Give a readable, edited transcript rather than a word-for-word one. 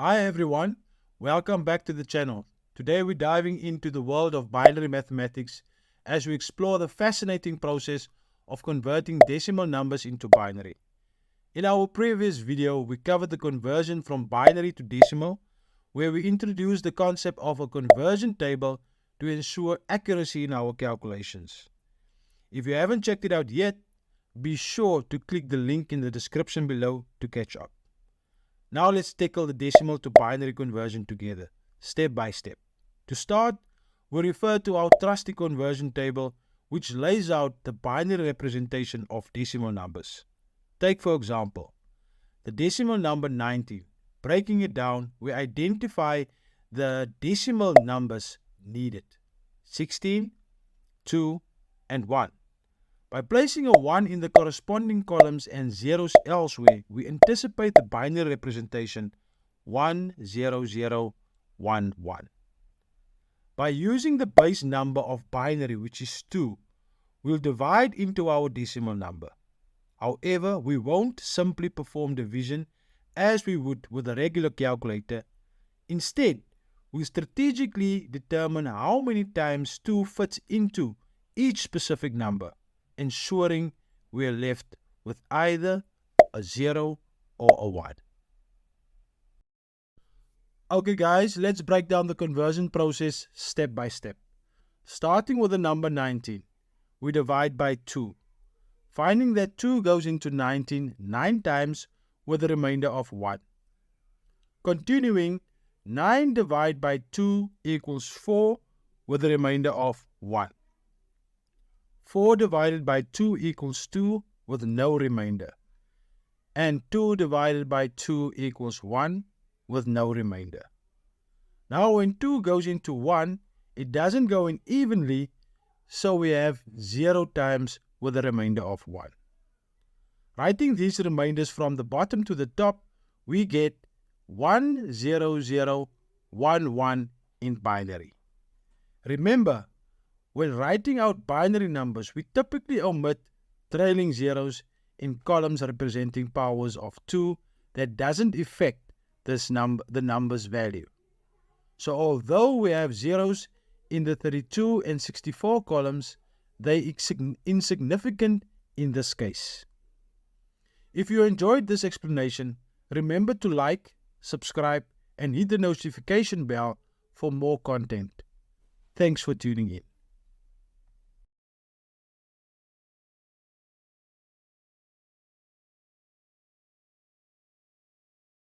Hi everyone, welcome back to the channel. Today we're diving into the world of binary mathematics as we explore the fascinating process of converting decimal numbers into binary. In our previous video, we covered the conversion from binary to decimal, where we introduced the concept of a conversion table to ensure accuracy in our calculations. If you haven't checked it out yet, be sure to click the link in the description below to catch up. Now let's tackle the decimal to binary conversion together, step by step. To start, we refer to our trusty conversion table, which lays out the binary representation of decimal numbers. Take, for example, the decimal number 19. Breaking it down, we identify the decimal numbers needed: 16, 2, and 1. By placing a 1 in the corresponding columns and zeros elsewhere, we anticipate the binary representation 1, 0, 0, 1, 1. By using the base number of binary, which is 2, we'll divide into our decimal number. However, we won't simply perform division as we would with a regular calculator. Instead, we strategically determine how many times 2 fits into each specific number, ensuring we are left with either a 0 or a 1. Okay guys, let's break down the conversion process step by step. Starting with the number 19, we divide by 2. Finding that 2 goes into 19 9 times with a remainder of 1. Continuing, 9 divided by 2 equals 4 with a remainder of 1. 4 divided by 2 equals 2 with no remainder. And 2 divided by 2 equals 1 with no remainder. Now when 2 goes into 1, it doesn't go in evenly, so we have 0 times with a remainder of 1. Writing these remainders from the bottom to the top, we get 1, 0, 0, 1, 1 in binary. Remember, when writing out binary numbers, we typically omit trailing zeros in columns representing powers of 2 that doesn't affect the number's value. So although we have zeros in the 32 and 64 columns, they are insignificant in this case. If you enjoyed this explanation, remember to like, subscribe, and hit the notification bell for more content. Thanks for tuning in.